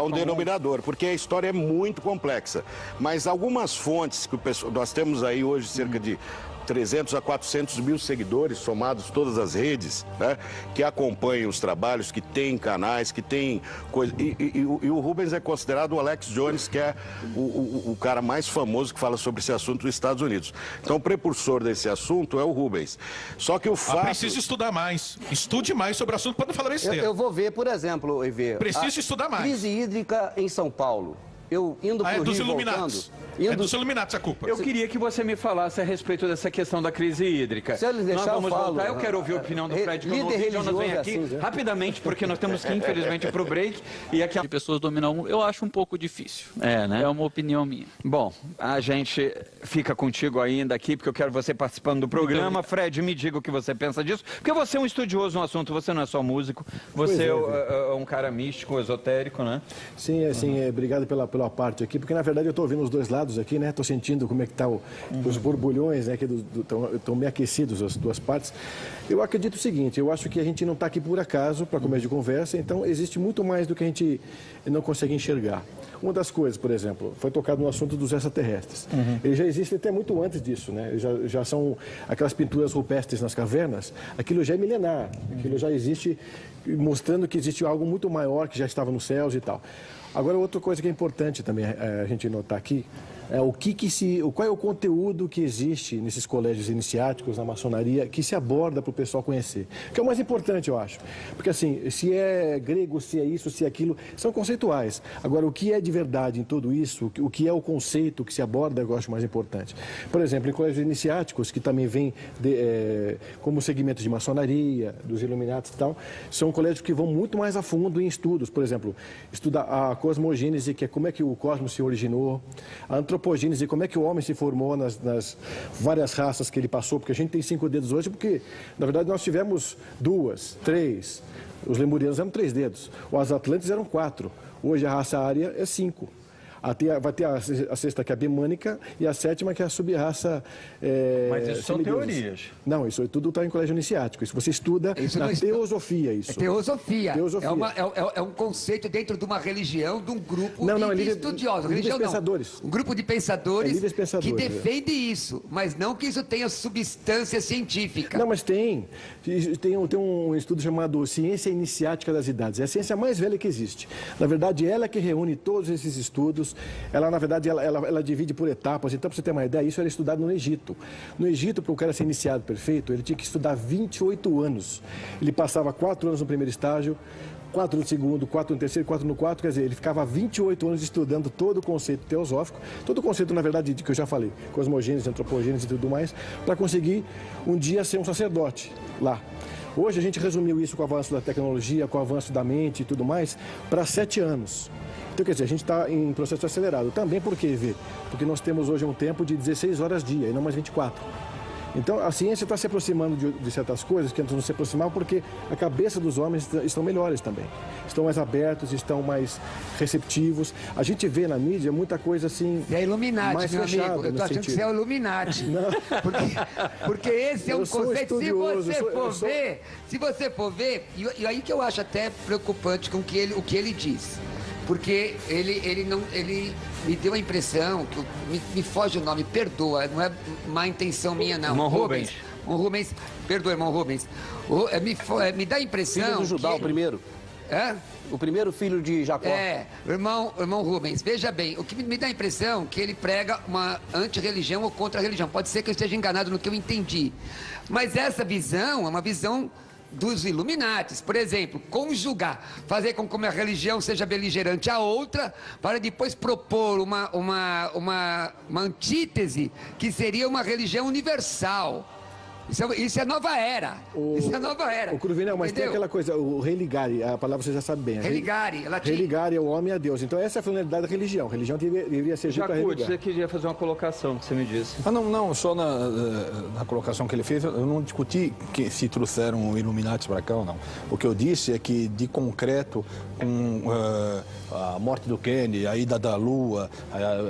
denominador. Porque a história é muito complexa. Mas algumas fontes que nós temos aí hoje, cerca de 300 a 400 mil seguidores, somados todas as redes, né, que acompanham os trabalhos, que tem canais, que tem coisa. E o Rubens é considerado o Alex Jones, que é o cara mais famoso que fala sobre esse assunto dos Estados Unidos. Então, o precursor desse assunto é o Rubens. Só que o fato... Preciso estudar mais. Estude mais sobre o assunto para não falar besteira. Eu vou ver, por exemplo, preciso estudar mais. Crise hídrica em São Paulo. Eu indo para o Rio voltando... É dos Illuminati a culpa. Eu queria que você me falasse a respeito dessa questão da crise hídrica. Se eles deixarem, nós vamos voltar. Eu quero ouvir a opinião do Fred, que eu não ouvi. Jonas vem aqui rapidamente, porque nós temos que, infelizmente, ir para o break. E aqui... De pessoas dominar o mundo, eu acho um pouco difícil. Né? É uma opinião minha. Bom, a gente fica contigo ainda aqui, porque eu quero você participando do programa. Fred, me diga o que você pensa disso. Porque você é um estudioso no assunto, você não é só músico. Você é um cara místico, esotérico, né? Sim, obrigado pela parte aqui, porque na verdade eu estou ouvindo os dois lados aqui, né? Estou sentindo como é que estão os borbulhões, né? Que estão meio aquecidos as duas partes. Eu acredito o seguinte, eu acho que a gente não está aqui por acaso, para começo de conversa, então existe muito mais do que a gente não consegue enxergar. Uma das coisas, por exemplo, foi tocado no assunto dos extraterrestres. Eles já existem até muito antes disso, né? Eles já são aquelas pinturas rupestres nas cavernas, aquilo já é milenar, aquilo já existe, mostrando que existe algo muito maior que já estava nos céus e tal. Agora, outra coisa que é importante também a gente notar aqui é qual é o conteúdo que existe nesses colégios iniciáticos, na maçonaria, que se aborda para o pessoal conhecer. Que é o mais importante, eu acho. Porque, assim, se é grego, se é isso, se é aquilo, são conceituais. Agora, o que é de verdade em tudo isso, o que é o conceito que se aborda, eu acho mais importante. Por exemplo, em colégios iniciáticos, que também vêm como segmento de maçonaria, dos Illuminati e tal, são colégios que vão muito mais a fundo em estudos. Por exemplo, estudar a cosmogênese, que é como é que o cosmos se originou, a antropogênese, como é que o homem se formou nas várias raças que ele passou, porque a gente tem 5 dedos hoje, porque, na verdade, nós tivemos 2, 3, os lemurianos eram 3 dedos, os atlantes eram 4, hoje a raça ária é 5. Vai ter a sexta, que é a bimânica, e a sétima, que é a sub-raça... Mas isso são teorias. Não, isso tudo está em colégio iniciático. Isso você estuda na teosofia. Isso. É teosofia. É um conceito dentro de uma religião, de um grupo de estudiosos. Religião pensadores. Um grupo de pensadores, que defende isso, mas não que isso tenha substância científica. Não, mas tem um estudo chamado Ciência Iniciática das Idades. É a ciência mais velha que existe. Na verdade, ela que reúne todos esses estudos. Ela, na verdade, ela divide por etapas. Então, para você ter uma ideia, isso era estudado no Egito. No Egito, para o cara ser iniciado perfeito, ele tinha que estudar 28 anos. Ele passava 4 anos no primeiro estágio, 4 no segundo, 4 no terceiro, 4 no quarto. Quer dizer, ele ficava 28 anos estudando todo o conceito teosófico, todo o conceito, na verdade, que eu já falei, cosmogênese, antropogênese e tudo mais, para conseguir um dia ser um sacerdote lá. Hoje a gente resumiu isso com o avanço da tecnologia, com o avanço da mente e tudo mais, para 7 anos. Então, quer dizer, a gente está em processo acelerado. Também porque nós temos hoje um tempo de 16 horas dia e não mais 24. Então, a ciência está se aproximando de certas coisas que antes não se aproximavam porque a cabeça dos homens estão melhores também. Estão mais abertos, estão mais receptivos. A gente vê na mídia muita coisa assim... É Illuminati, mais meu amigo. Eu estou achando que você é o Illuminati. Porque esse é um conceito... Se você for ver... E aí que eu acho até preocupante com o que ele diz. Porque ele me deu a impressão, me foge o nome, perdoa, não é má intenção minha, não. Irmão Rubens. Perdoa, irmão Rubens. Me dá a impressão... Filho do Judá, o primeiro. É? O primeiro filho de Jacó. Irmão Rubens, veja bem, o que me dá a impressão é que ele prega uma antirreligião ou contra-religião. Pode ser que eu esteja enganado no que eu entendi. Mas essa visão é uma visão dos Illuminatis, por exemplo, conjugar, fazer com que uma religião seja beligerante à outra, para depois propor uma antítese que seria uma religião universal. Isso é nova era. Isso é nova era. O Cruvinel, mas tem aquela coisa, o religare, a palavra você já sabe bem. Religare, religare é o homem a Deus. Então essa é a finalidade da religião. A religião deveria ser para religar. Você queria fazer uma colocação que você me disse. Não, só na colocação que ele fez, eu não discuti se trouxeram Illuminati para cá ou não. O que eu disse é que, de concreto, com a morte do Kennedy, a ida da Lua,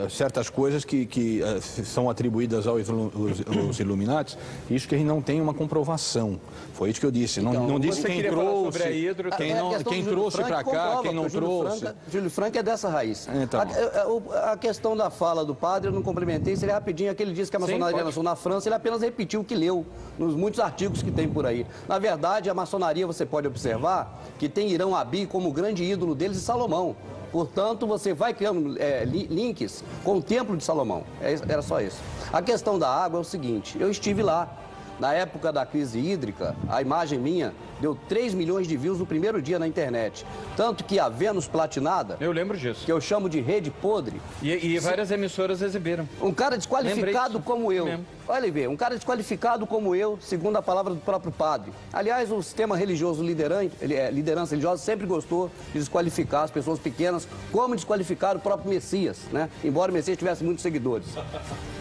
certas coisas que são atribuídas aos Illuminati, isso que a gente não tem uma comprovação. Foi isso que eu disse. Não, Então, não disse quem trouxe, quem trouxe para cá, quem não trouxe. Júlio Franco é dessa raiz. Então. A questão da fala do padre, eu não complementei, seria rapidinho. Aquele disse que a maçonaria nasceu na França, ele apenas repetiu o que leu nos muitos artigos que tem por aí. Na verdade, a maçonaria, você pode observar, que tem Irão Abi como grande ídolo deles e Salomão. Portanto, você vai criando links com o Templo de Salomão. Era só isso. A questão da água é o seguinte, eu estive lá. Na época da crise hídrica, a imagem minha deu 3 milhões de views no primeiro dia na internet. Tanto que a Vênus Platinada... Eu lembro disso. Que eu chamo de rede podre. E várias emissoras exibiram. Um cara desqualificado como eu. Olha aí, um cara desqualificado como eu, segundo a palavra do próprio padre. Aliás, o sistema religioso liderança religiosa sempre gostou de desqualificar as pessoas pequenas, como desqualificar o próprio Messias, né? Embora o Messias tivesse muitos seguidores.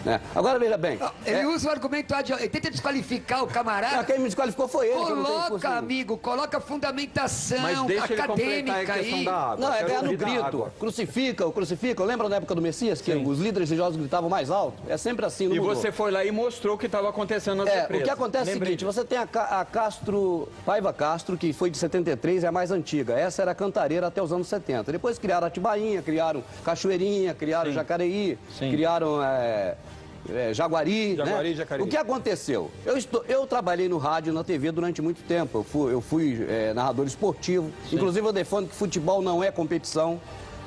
Né? Agora, veja bem... Ele usa o argumento, ele tenta desqualificar o camarada. Quem me desqualificou foi ele. Coloca, amigo, coloca fundamentação acadêmica aí. Da água. Não, é ganhar no grito. Crucifica. Lembra na época do Messias, que os líderes religiosos gritavam mais alto? É sempre assim, não mudou. Você foi lá e mostrou o que estava acontecendo nas represas. O que acontece é o seguinte, você tem a Paiva Castro, que foi de 73, é a mais antiga. Essa era a cantareira até os anos 70. Depois criaram Atibainha, criaram Cachoeirinha, criaram Jacareí, criaram... Jaguari, né? Jacareí. O que aconteceu? Eu trabalhei no rádio e na TV durante muito tempo. Eu fui narrador esportivo. Sim. Inclusive, eu defendo que futebol não é competição.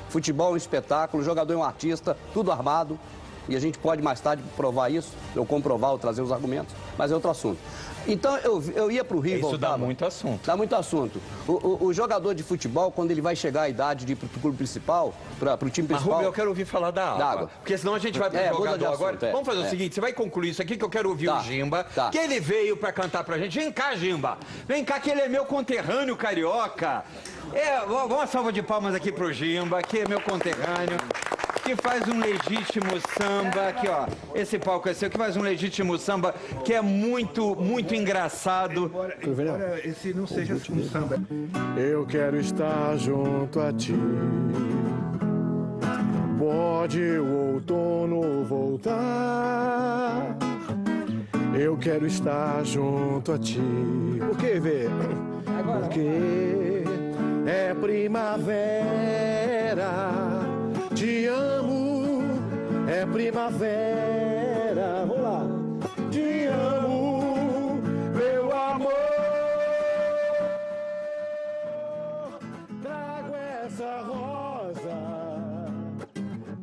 Futebol é um espetáculo, o jogador é um artista, tudo armado. E a gente pode mais tarde provar isso, eu comprovar ou trazer os argumentos, mas é outro assunto. Então, eu ia para o Rio e voltava. Isso dá muito assunto. Dá muito assunto. O jogador de futebol, quando ele vai chegar à idade de ir para o clube principal, para o time principal... Mas, Rubem, eu quero ouvir falar da água. Porque senão a gente vai para o jogador agora. Vamos fazer o seguinte, você vai concluir isso aqui, que eu quero ouvir o Gimba, que ele veio para cantar para a gente. Vem cá, Gimba. Vem cá, que ele é meu conterrâneo carioca. Vamos uma salva de palmas aqui pro Gimba, que é meu conterrâneo, que faz um legítimo samba, aqui ó, esse palco é seu, que faz um legítimo samba, que é muito, muito engraçado. Embora esse não seja um samba. Eu quero estar junto a ti. Pode o outono voltar. Eu quero estar junto a ti. Por que, Vê? Porque é primavera. Te amo, é primavera. Vamos lá. Te amo, meu amor. Trago essa rosa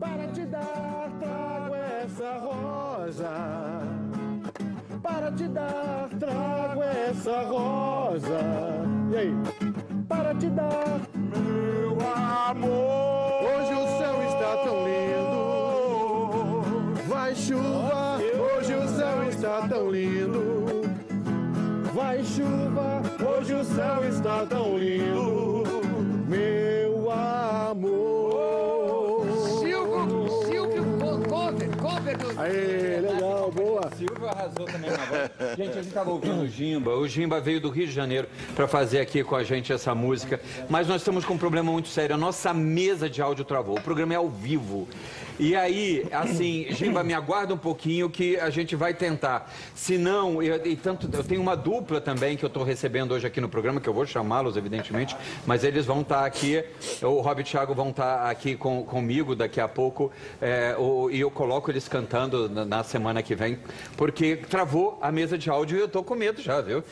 para te dar. Trago essa rosa para te dar. Trago essa rosa. E aí? Para te dar, meu amor. Hoje o céu está tão lindo. Vai chuva. Hoje o céu está tão lindo. Vai chuva. Hoje o céu está tão lindo. Meu amor. Silvio, cover do... Aê, legal, boa. Silvio arrasou também na voz. Gente, a gente estava ouvindo o Gimba. O Gimba veio do Rio de Janeiro para fazer aqui com a gente essa música. Mas nós estamos com um problema muito sério. A nossa mesa de áudio travou. O programa é ao vivo. E aí, assim, Gimba, me aguarda um pouquinho que a gente vai tentar. Se não, eu tenho uma dupla também que eu estou recebendo hoje aqui no programa, que eu vou chamá-los, evidentemente, mas eles vão estar aqui, o Rob e o Thiago vão estar aqui comigo daqui a pouco, e eu coloco eles cantando na semana que vem, porque travou a mesa de áudio e eu estou com medo já, viu?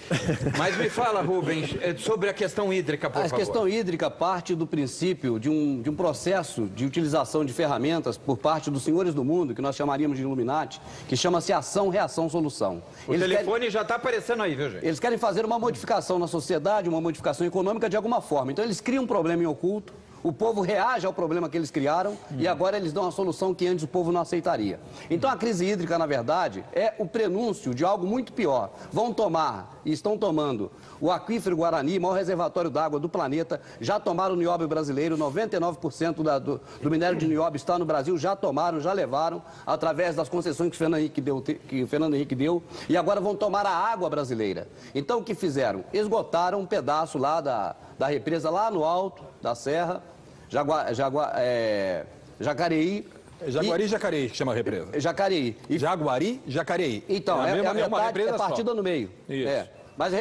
Mas me fala, Rubens, sobre a questão hídrica, por favor. A questão hídrica parte do princípio de um processo de utilização de ferramentas por parte dos senhores do mundo, que nós chamaríamos de Illuminati, que chama-se ação, reação, solução. O telefone já está aparecendo aí, viu, gente? Eles querem fazer uma modificação na sociedade, uma modificação econômica de alguma forma. Então eles criam um problema em oculto, o povo reage ao problema que eles criaram e agora eles dão uma solução que antes o povo não aceitaria. Então a crise hídrica, na verdade, é o prenúncio de algo muito pior. Vão tomar, e estão tomando, o aquífero Guarani, maior reservatório d'água do planeta, já tomaram o nióbio brasileiro, 99% do minério de nióbio está no Brasil, já tomaram, já levaram, através das concessões que o Fernando Henrique deu, e agora vão tomar a água brasileira. Então o que fizeram? Esgotaram um pedaço lá da represa, lá no alto da serra, Jacareí, Jaguari e Jacareí, que chama a represa. Jacareí. Jaguari, Jacareí. Então, é a metade, é partida no meio. Isso. Mas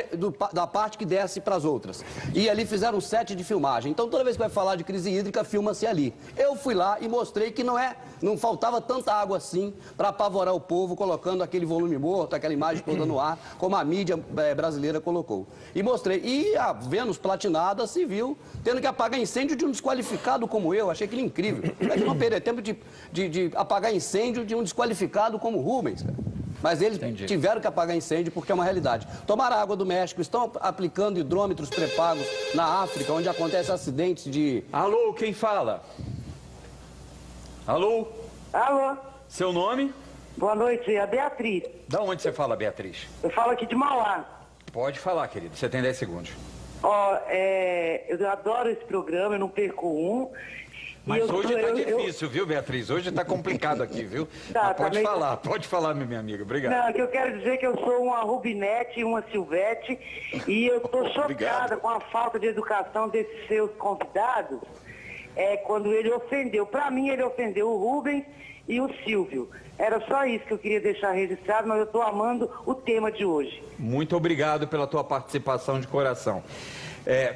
da parte que desce para as outras. E ali fizeram um set de filmagem. Então, toda vez que vai falar de crise hídrica, filma-se ali. Eu fui lá e mostrei que não faltava tanta água assim para apavorar o povo, colocando aquele volume morto, aquela imagem toda no ar, como a mídia brasileira colocou. E mostrei. E a Vênus platinada se viu tendo que apagar incêndio de um desqualificado como eu. Achei aquilo incrível. A gente não perder tempo de apagar incêndio de um desqualificado como Rubens, cara. Mas eles tiveram que apagar incêndio porque é uma realidade. Tomaram água do México, estão aplicando hidrômetros pré-pagos na África, onde acontecem acidentes de... Alô, quem fala? Alô? Alô? Seu nome? Boa noite, é a Beatriz. Da onde você fala, Beatriz? Eu falo aqui de Mauá. Pode falar, querido, você tem 10 segundos. Eu adoro esse programa, eu não perco um. Mas hoje tá difícil, viu, Beatriz? Hoje tá complicado aqui, viu? Tá, pode falar, minha amiga. Obrigado. Não, que eu quero dizer que eu sou uma Rubinete e uma Silvete e eu tô chocada com a falta de educação desses seus convidados. Quando ele ofendeu, para mim ele ofendeu o Rubens e o Silvio. Era só isso que eu queria deixar registrado, mas eu tô amando o tema de hoje. Muito obrigado pela tua participação de coração.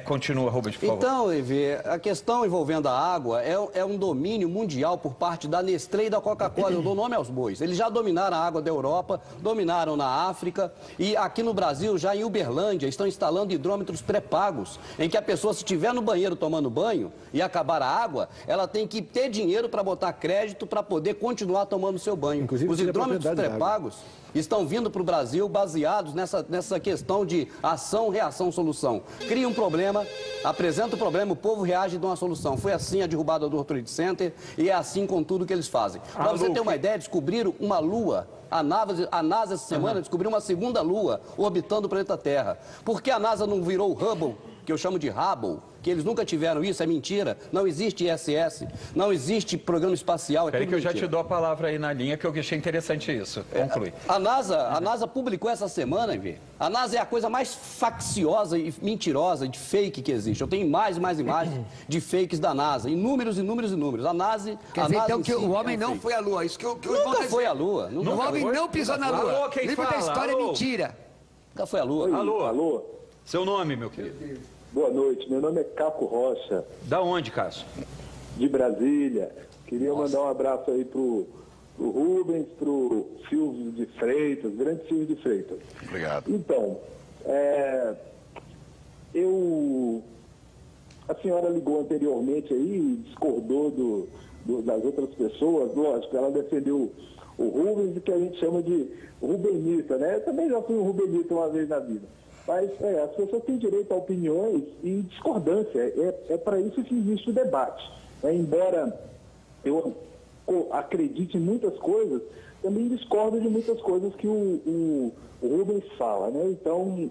Continua, Rubens, por favor. Então, Evê, a questão envolvendo a água é um domínio mundial por parte da Nestlé e da Coca-Cola. Eu dou nome aos bois. Eles já dominaram a água da Europa, dominaram na África e aqui no Brasil, já em Uberlândia, estão instalando hidrômetros pré-pagos, em que a pessoa, se estiver no banheiro tomando banho e acabar a água, ela tem que ter dinheiro para botar crédito para poder continuar tomando seu banho. Inclusive, os hidrômetros pré-pagos estão vindo para o Brasil baseados nessa questão de ação, reação, solução. Cria um problema, apresenta o problema, o povo reage e dá uma solução. Foi assim a derrubada do World Trade Center e é assim com tudo que eles fazem. Para você ter uma ideia, descobriram uma lua. A NASA essa semana descobriu uma segunda lua orbitando o planeta Terra. Por que a NASA não virou o Hubble, que eu chamo de Hubble, que eles nunca tiveram isso? É mentira. Não existe ISS, não existe programa espacial. Peraí que eu já te dou a palavra aí na linha, que eu achei interessante isso. Conclui. A NASA publicou essa semana, Vê. A NASA é a coisa mais facciosa e mentirosa de fake que existe. Eu tenho mais e mais imagens de fakes da NASA. Inúmeros. A NASA... Quer dizer, então, que o homem não foi à Lua. Isso que o nunca foi à Lua. O homem não pisou na Lua. Alô, quem Livro da história é mentira. Nunca foi à Lua. Alô? Seu nome, meu querido? Boa noite, meu nome é Caco Rocha. Da onde, Cássio? De Brasília. Queria mandar um abraço aí pro Rubens, pro Silvio de Freitas, grande Silvio de Freitas. Obrigado. Então, a senhora ligou anteriormente aí e discordou das outras pessoas, lógico, ela defendeu o Rubens, que a gente chama de rubenita, né? Eu também já fui um rubenita uma vez na vida. Mas as pessoas têm direito a opiniões e discordância. É para isso que existe o debate. Embora eu acredite em muitas coisas, também discordo de muitas coisas que o Rubens fala, né? Então,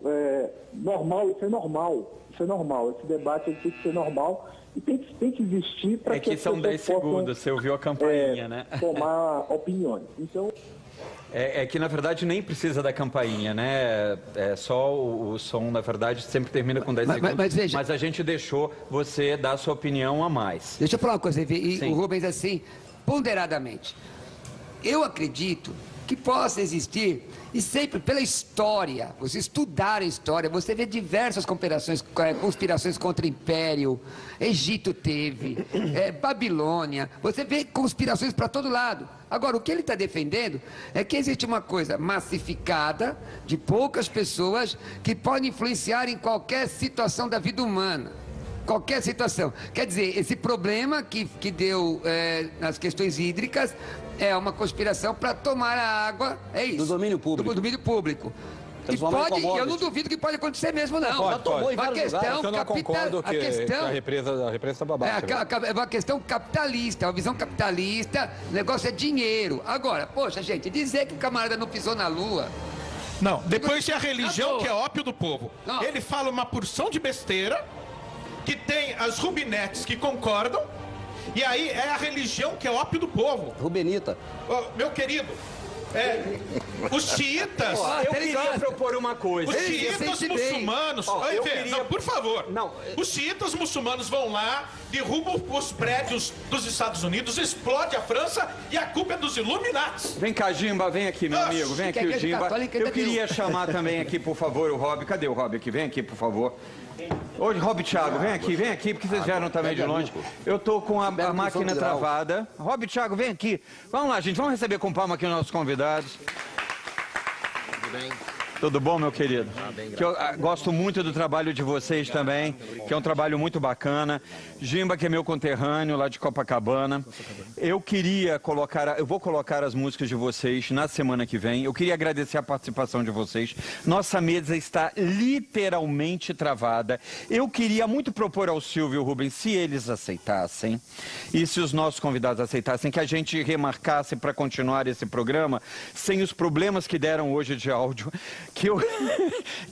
normal, isso é normal. Isso é normal. Esse debate tem que ser normal e tem que existir para que as são 10 segundos, você ouviu a campainha, né? Tomar opiniões. Então... É que, na verdade, nem precisa da campainha, né? É só o som, na verdade, sempre termina com 10 segundos. Mas a gente deixou você dar a sua opinião a mais. Deixa eu falar uma coisa, e o Rubens, assim, ponderadamente. Eu acredito que possa existir, e sempre pela história, você estudar a história, você vê diversas conspirações contra o Império, Egito teve, Babilônia, você vê conspirações para todo lado. Agora, o que ele está defendendo é que existe uma coisa massificada, de poucas pessoas, que pode influenciar em qualquer situação da vida humana. Qualquer situação. Quer dizer, esse problema que deu nas questões hídricas é uma conspiração para tomar a água, é isso. Do domínio público. Do domínio público. E eu não duvido que pode acontecer mesmo, não. Pode. Uma questão eu não concordo que a represa está babada. É uma questão capitalista, uma visão capitalista, o negócio é dinheiro. Agora, poxa, gente, dizer que o camarada não pisou na Lua... Não, depois tem a religião, que é ópio do povo. Não. Ele fala uma porção de besteira, que tem as rubinetes que concordam, e aí é a religião que é ópio do povo. Rubenita. Meu querido, Os xiitas... Eu queria propor uma coisa. Os xiitas muçulmanos... Não, por favor. Os xiitas muçulmanos vão lá, derrubam os prédios dos Estados Unidos, explode a França e a culpa é dos Illuminati. Vem cá, Gimba, vem aqui, meu amigo. Vem aqui, o Gimba. Eu queria chamar também aqui, por favor, o Rob. Cadê o Rob aqui? Vem aqui, por favor. Ô, Rob Thiago, vem aqui, porque vocês vieram também de longe. Eu tô com a máquina travada. Rob Thiago, vem aqui. Vamos lá, gente, vamos receber com palma aqui os nossos convidados. Tudo bem? Tudo bom, meu querido? Que eu gosto muito do trabalho de vocês também, que é um trabalho muito bacana. Gimba, que é meu conterrâneo, lá de Copacabana. Eu vou colocar as músicas de vocês na semana que vem. Eu queria agradecer a participação de vocês. Nossa mesa está literalmente travada. Eu queria muito propor ao Silvio e ao Rubens, se eles aceitassem, e se os nossos convidados aceitassem, que a gente remarcasse para continuar esse programa sem os problemas que deram hoje de áudio, que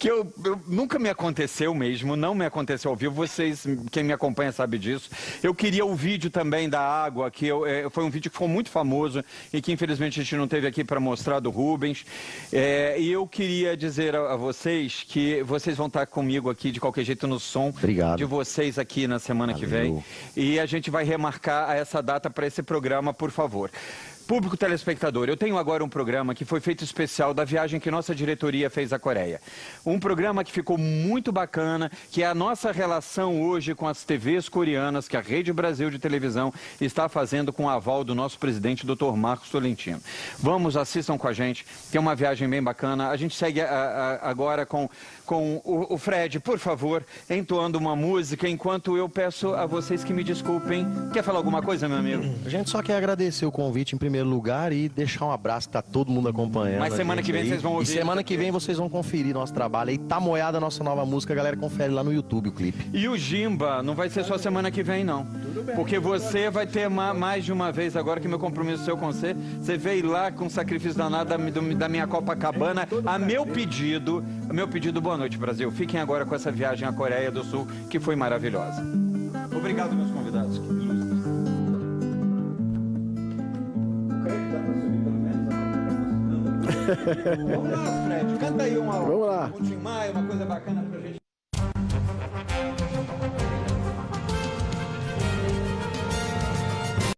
eu nunca me aconteceu mesmo, não me aconteceu ao vivo, vocês, quem me acompanha sabe disso. Eu queria o vídeo também da água, que foi um vídeo que ficou muito famoso e que infelizmente a gente não teve aqui para mostrar, do Rubens. E eu queria dizer a vocês que vocês vão estar comigo aqui de qualquer jeito no som de vocês aqui na semana que vem. E a gente vai remarcar essa data para esse programa, por favor. Público telespectador, eu tenho agora um programa que foi feito especial da viagem que nossa diretoria fez à Coreia. Um programa que ficou muito bacana, que é a nossa relação hoje com as TVs coreanas, que a Rede Brasil de televisão está fazendo com o aval do nosso presidente, Dr. Marcos Tolentino. Vamos, assistam com a gente, que é uma viagem bem bacana. A gente segue agora com o Fred, por favor, entoando uma música, enquanto eu peço a vocês que me desculpem. Quer falar alguma coisa, meu amigo? A gente só quer agradecer o convite em primeiro lugar e deixar um abraço que tá todo mundo acompanhando. Mas semana que vem vocês vão ouvir. E semana que vem vocês vão conferir nosso trabalho. Aí tá moiada a nossa nova música, a galera confere lá no YouTube o clipe. E o Gimba não vai ser só semana que vem, não. Porque você vai ter mais de uma vez agora, que meu compromisso seu com você. Você veio lá com o sacrifício danado da minha Copacabana, a meu pedido, boa noite, Brasil. Fiquem agora com essa viagem à Coreia do Sul, que foi maravilhosa. Obrigado, meus convidados. Vamos lá, Fred. Canta aí um Tim Maia, uma coisa bacana.